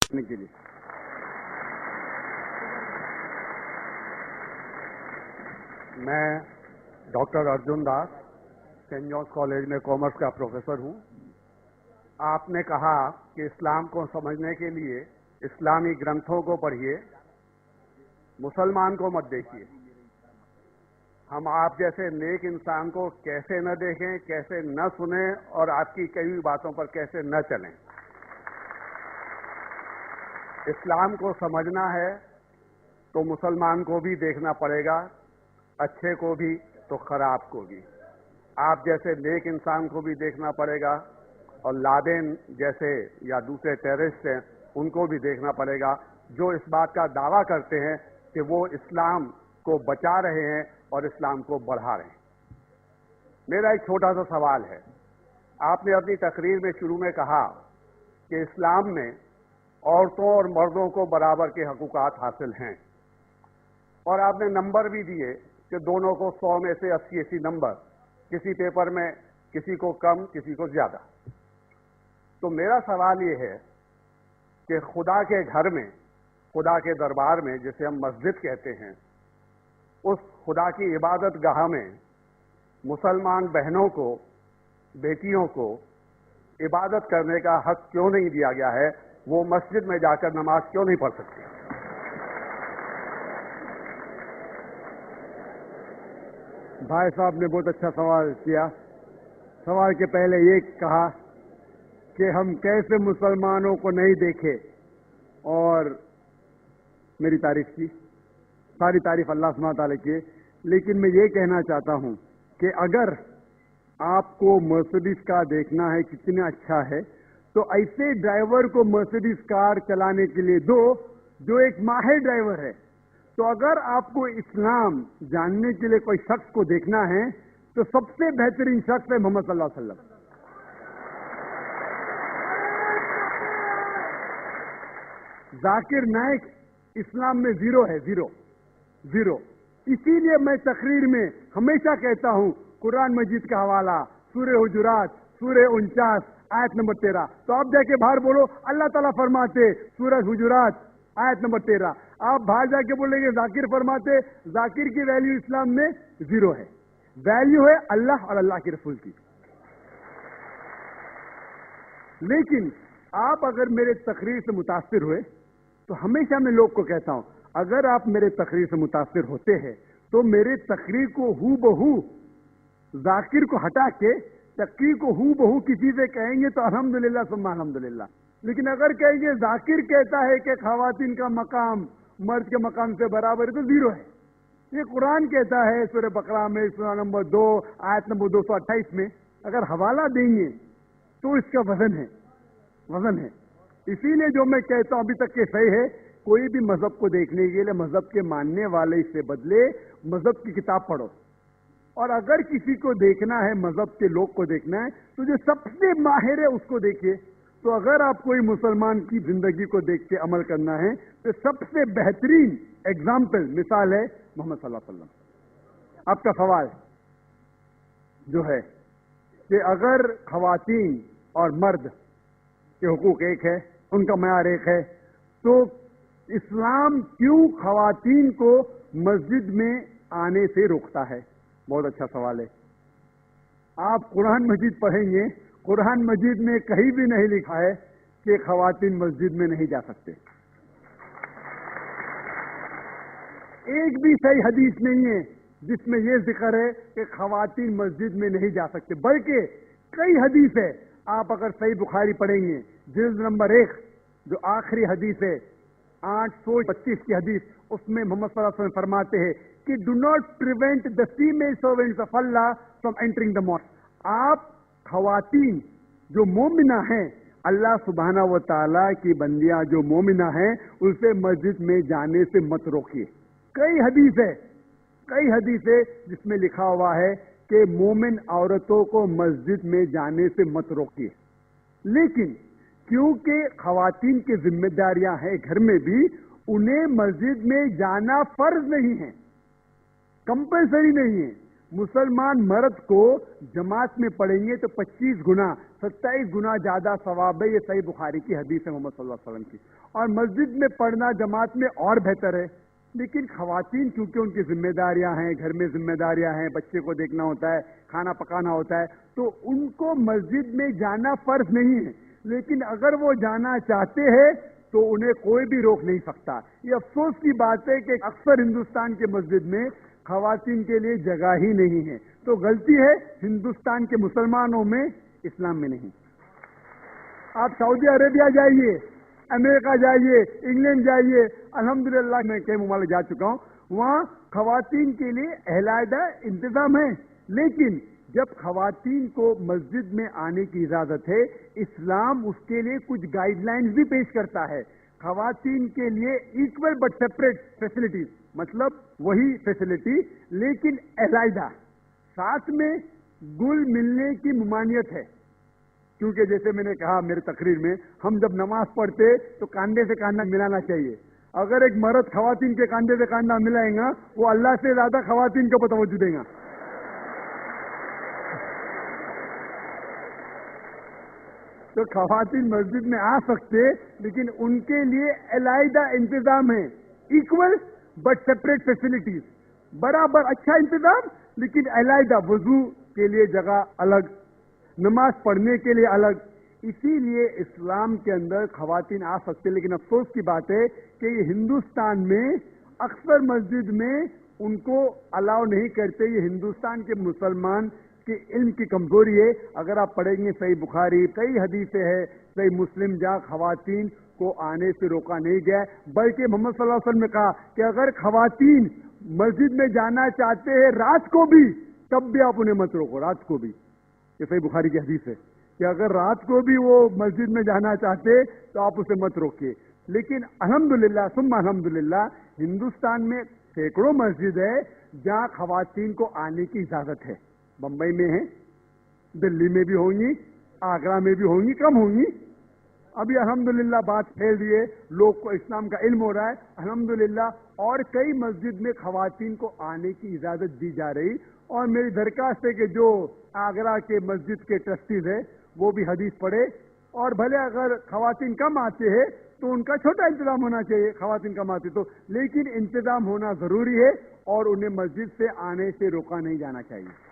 کے لیے میں doctor Arjun Das saint John's college میں کامرس کا پروفیسر ہوں. آپ نے کہا کہ اسلام کو سمجھنے کے لیے اسلامی گرنتھوں کو پڑھیے، مسلمان کو مت دیکھیے. ہم آپ جیسے نیک انسان کو کیسے نہ دیکھیں، کیسے نہ سنیں اور آپ کی کئی باتوں پر کیسے نہ چلیں. اسلام کو سمجھنا ہے تو مسلمان کو بھی دیکھنا پڑے گا، اچھے کو بھی تو خراب کو بھی. آپ جیسے نیک انسان کو بھی دیکھنا پڑے گا اور لادین جیسے یا دوسرے ٹیررسٹ ہیں ان کو بھی دیکھنا پڑے گا جو اس بات کا دعویٰ کرتے ہیں کہ وہ اسلام کو بچا رہے ہیں اور اسلام کو بڑھا رہے ہیں. میرا ایک چھوٹا سا سوال ہے. آپ نے اپنی تقریر میں شروع میں کہا کہ اسلام میں عورتوں اور مردوں کو برابر کے حقوقات حاصل ہیں، اور آپ نے نمبر بھی دیے کہ دونوں کو 100 میں سے 80 نمبر، کسی پیپر میں کسی کو کم کسی کو زیادہ. تو میرا سوال یہ ہے کہ خدا کے گھر میں، خدا کے دربار میں جسے ہم مسجد کہتے ہیں، اس خدا کی عبادت گاہ میں مسلمان بہنوں کو، بیٹیوں کو عبادت کرنے کا حق کیوں نہیں دیا گیا ہے؟ وہ مسجد میں جا کر نماز کیوں نہیں پڑھ سکتی؟ بھائی صاحب نے بہت اچھا سوال کیا. سوال کے پہلے یہ کہا کہ ہم کیسے مسلمانوں کو نہیں دیکھے، اور میری تعریف کی. ساری تعریف اللہ سبحانہ تعالیٰ کی. لیکن میں یہ کہنا چاہتا ہوں کہ اگر آپ کو مرسڈیز کار دیکھنا ہے کتنا اچھا ہے، تو ایسے ڈرائیور کو مرسڈیز کار چلانے کے لیے دو جو ایک ماہر ڈرائیور ہے. تو اگر آپ کو اسلام جاننے کے لیے کوئی شخص کو دیکھنا ہے تو سب سے بہترین شخص ہے محمد صلی اللہ علیہ وسلم. ذاکر نائک اسلام میں زیرو ہے، زیرو. اسی لیے میں تقریر میں ہمیشہ کہتا ہوں قرآن مجید کا حوالہ سورہ حجرات سورہ 49 آیت نمبر 13. تو آپ جا کے باہر بولو اللہ تعالیٰ فرماتے سورہ حجرات آیت نمبر 13. آپ باہر جا کے بولیں گے ذاکر فرماتے. ذاکر کی ویلیو اسلام میں زیرو ہے. ویلیو ہے اللہ اور اللہ کے رسول کی. لیکن آپ اگر میرے تقریر سے متاثر ہوئے تو ہمیشہ میں لوگ کو کہتا ہوں اگر آپ میرے تقریر سے متاثر ہوتے ہیں تو میرے تقریر کو ہو بہو ذاکر کو ہٹا کے تقریر کو ہو بہو کسی سے کہیں گے تو الحمدللہ ثم الحمدللہ. لیکن اگر کہیں گے ذاکر کہتا ہے کہ خواتین کا مقام مرد کے مقام سے برابر ہے تو زیرو ہے. یہ قرآن کہتا ہے سورہ بقرہ میں سورہ نمبر 2 آیت نمبر 228 میں. اگر حوالہ دیں گے تو اس کا وزن ہے. اسی لیے جو میں کہتا ہوں ابھی تک کہ صحیح ہے، کوئی بھی مذہب کو دیکھنے کے لیے مذہب کے ماننے والے اس سے بدلے مذہب کی کتاب پڑھو. اور اگر کسی کو دیکھنا ہے مذہب کے لوگ کو دیکھنا ہے تو جو سب سے ماہر ہے اس کو دیکھیے. تو اگر آپ کوئی مسلمان کی زندگی کو دیکھ کے عمل کرنا ہے تو سب سے بہترین ایگزامپل مثال ہے محمد صلی اللہ علیہ وسلم. آپ کا سوال جو ہے کہ اگر خواتین اور مرد کے حقوق ایک ہے، ان کا معیار ایک ہے، تو اسلام کیوں خواتین کو مسجد میں آنے سے روکتا ہے؟ بہت اچھا سوال ہے. آپ قرآن مجید پڑھیں گے، قرآن مجید میں کہیں بھی نہیں لکھا ہے کہ خواتین مسجد میں نہیں جا سکتے. ایک بھی صحیح حدیث نہیں ہے جس میں یہ ذکر ہے کہ خواتین مسجد میں نہیں جا سکتے، بلکہ کئی حدیث ہے. آپ اگر صحیح بخاری پڑھیں گے جلد نمبر 1 جو آخری حدیث ہے 825 کی حدیث، اس میں محمد صلی اللہ علیہ وسلم فرماتے ہیں کہ do not prevent the female servants of Allah from entering the mosque. آپ خواتین جو مومنہ ہیں، اللہ سبحانہ و تعالیٰ کی بندیاں جو مومنہ ہیں، اسے مسجد میں جانے سے مت روکیے. کئی حدیث ہے جس میں لکھا ہوا ہے کہ مومن عورتوں کو مسجد میں جانے سے مت روکیے. لیکن کیونکہ خواتین کی ذمہ داریاں ہیں گھر میں بھی، انہیں مسجد میں جانا فرض نہیں ہے، کمپلسری نہیں ہے. مسلمان مرد کو جماعت میں پڑھیں گے تو 25 گنا 27 گنا زیادہ ثواب ہے. یہ صحیح بخاری کی حدیث ہے محمد صلی اللہ علیہ وسلم کی. اور مسجد میں پڑھنا جماعت میں اور بہتر ہے. لیکن خواتین چونکہ ان کی ذمہ داریاں ہیں, گھر میں ذمہ داریاں ہیں, بچے کو دیکھنا ہوتا ہے, کھانا پکانا ہوتا ہے, تو ان کو مسجد میں جانا فرض نہیں ہے. لیکن اگر وہ جانا چاہتے ہیں تو انہیں کوئی بھی روک نہیں سکتا. یہ افسوس کی بات ہے کہ اکثر ہندوستان کے مسجد میں خواتین کے لیے جگہ ہی نہیں ہے. تو غلطی ہے ہندوستان کے مسلمانوں میں, اسلام میں نہیں. آپ سعودی عربیہ جائیے, امریکہ جائیے, انگلینڈ جائیے, الحمدللہ میں کئی ممالک جا چکا ہوں, وہاں خواتین کے لیے علیحدہ انتظام ہے. لیکن جب خواتین کو مسجد میں آنے کی اجازت ہے, اسلام اس کے لیے کچھ گائیڈ لائنز بھی پیش کرتا ہے. خواتین کے لیے ایکول بٹ سیپریٹ فیسلٹیز, مطلب وہی فیسلٹی لیکن علیحدہ, ساتھ میں گل ملنے کی ممانعت ہے. کیونکہ جیسے میں نے کہا میرے تقریر میں, ہم جب نماز پڑھتے تو کاندھے سے کاندھا ملانا چاہیے. اگر ایک مرد خواتین کے کاندھے سے کاندھا ملائے گا, وہ اللہ سے زیادہ خواتین کو توجہ دے گا. تو خواتین مسجد میں آ سکتے, لیکن ان کے لیے علیحدہ انتظام ہے. ایکول بٹ سیپریٹ فیسلٹیز, برابر اچھا انتظام لیکن علیحدہ. وضو کے لیے جگہ الگ, نماز پڑھنے کے لیے الگ. اسی لیے اسلام کے اندر خواتین آ سکتے. لیکن افسوس کی بات ہے کہ یہ ہندوستان میں اکثر مسجد میں ان کو الاؤ نہیں کرتے. یہ ہندوستان کے مسلمان کہ علم کی کمزوری ہے. اگر آپ پڑھیں گے صحیح بخاری, کئی حدیثیں ہیں, صحیح مسلم, جہاں خواتین کو آنے سے روکا نہیں گیا, بلکہ محمد صلی اللہ علیہ وسلم نے کہا کہ اگر خواتین مسجد میں جانا چاہتے ہیں رات کو بھی, تب بھی آپ انہیں مت روکو. رات کو بھی, یہ صحیح بخاری کی حدیث ہے کہ اگر رات کو بھی وہ مسجد میں جانا چاہتے تو آپ اسے مت روکیے. لیکن الحمدللہ ثم الحمدللہ ہندوستان میں سینکڑوں مسجد ہے جہاں خواتین کو آنے کی اجازت ہے. بمبئی میں ہیں, دلی میں بھی ہوں گی, آگرہ میں بھی ہوں گی, کم ہوں گی. ابھی الحمدللہ بات پھیل رہی ہے, لوگ کو اسلام کا علم ہو رہا ہے الحمدللہ, اور کئی مسجد میں خواتین کو آنے کی اجازت دی جا رہی. اور میری درخواست ہے کہ جو آگرہ کے مسجد کے ٹرسٹیز ہیں وہ بھی حدیث پڑھے, اور بھلے اگر خواتین کم آتے ہیں تو ان کا چھوٹا انتظام ہونا چاہیے. خواتین کم آتی تو, لیکن انتظام ہونا ضروری ہے, اور انہیں مسجد سے آنے سے روکا نہیں جانا چاہیے.